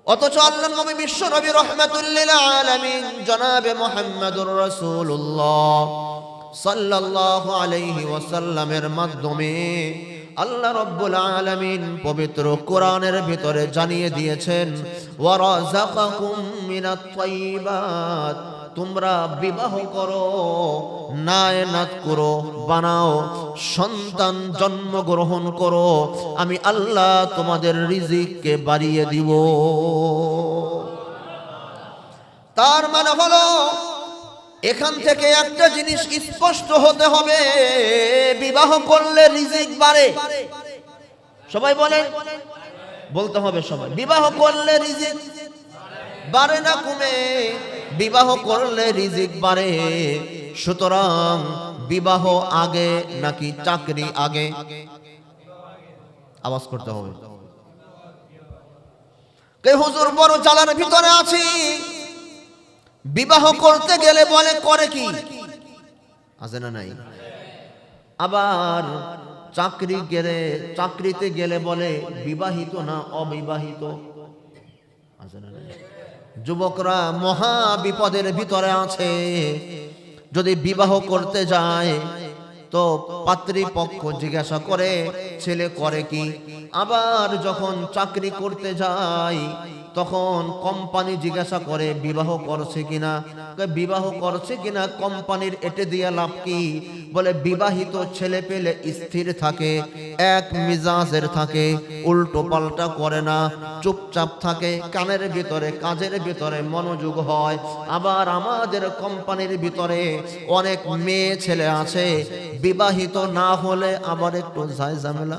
অথচ আল্লাহর নবী বিশ্ব নবী রাহমাতুল লিল আলামিন জনাবে মুহাম্মদুর রাসূলুল্লাহ সাল্লাল্লাহু আলাইহি ওয়াসাল্লামের মাধ্যমে আল্লাহ রাব্বুল আলামিন পবিত্র কোরআনের ভিতরে জানিয়ে দিয়েছেন ওয়া রাযাকাকুম মিনাত তাইয়্যিবাত, তোমরা বিবাহ করো, নায়নাত করো, বানাও, সন্তান জন্মগ্রহণ করো, আমি আল্লাহ তোমাদের রিজিককে বাড়িয়ে দিব। তার মানে হলো এখান থেকে একটা জিনিস স্পষ্ট হতে হবে, বিবাহ করলে রিজিক বাড়ে। সবাই বলে, বলতে হবে সবাই, বিবাহ করলে রিজিক বাড়ে না কমে? বিবাহ করলে রিজিক বাড়ে। সুতরাং বিবাহ আগে নাকি চাকরি আগে? আওয়াজ করতে হবে। কে হুজুর বড় জ্বালার ভিতরে আছি, বিবাহ করতে গেলে বলে করে কি আছে না নাই? আবার চাকরিতে গেলে বলে বিবাহিত না অবিবাহিত আছে না নাই? যুবকরা মহা বিপদের ভিতরে আছে। যদি বিবাহ করতে যায় তো পাত্রীপক্ষ জিজ্ঞাসা করে ছেলে করে কি। আবার যখন চাকরি করতে যায় তখন কোম্পানি জিজ্ঞাসা করে বিবাহ করছে কিনা। বিবাহ করছে কিনা কোম্পানির এটে দিয়া লাভ কি? বলে বিবাহিত ছেলে পেলে স্থির থাকে, এক মিজাজের থাকে, উল্টো পাল্টা করে না, চুপচাপ থাকে, কানের ভিতরে কাজের ভিতরে মনোযোগ হয়। আবার আমাদের কোম্পানির ভিতরে অনেক মেয়ে ছেলে আছে, বিবাহিত না হলে আবার একটু ঝাই ঝামেলা,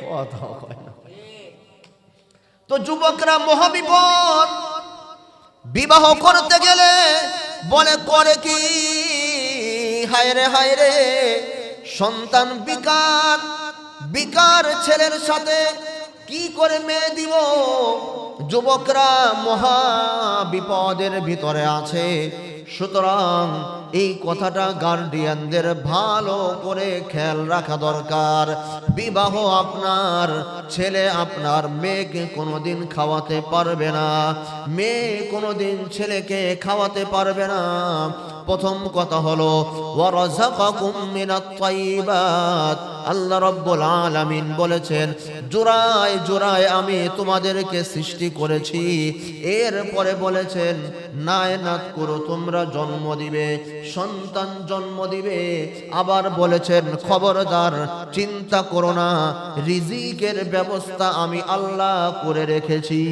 কথা হয় না। তো যুবকরা মহাবিপদ, বিবাহ করতে গেলে বলে করে কি? হায়রে হায়রে, সন্তান বিকার ছেলের সাথে কি করে মেয়ে দিব? যুবকরা মহা বিপদের ভিতরে আছে। সুতরাং এই কথাটা গার্ডিয়ানদের ভালো করে খেয়াল রাখা দরকার। বিবাহ আপনার, ছেলে আপনার মেয়েকে কোনোদিন খাওয়াতে পারবে না, মেয়ে কোনোদিন ছেলেকে খাওয়াতে পারবে না। প্রথম কথা হলো ওয়ারাযাকাকুম মিনাত তাইয়্যিবাত, আল্লাহ রাব্বুল আলামিন বলেছেন জোড়ায় জোড়ায় আমি তোমাদেরকে সৃষ্টি করেছি। এরপরে বলেছেন নায়নাত করো, তোমরা জন্ম দিবে, সন্তান জন্ম দিবে। আবার বলেছেন খবরদার চিন্তা করো না, রিজিকের ব্যবস্থা আমি আল্লাহ করে রেখেছি।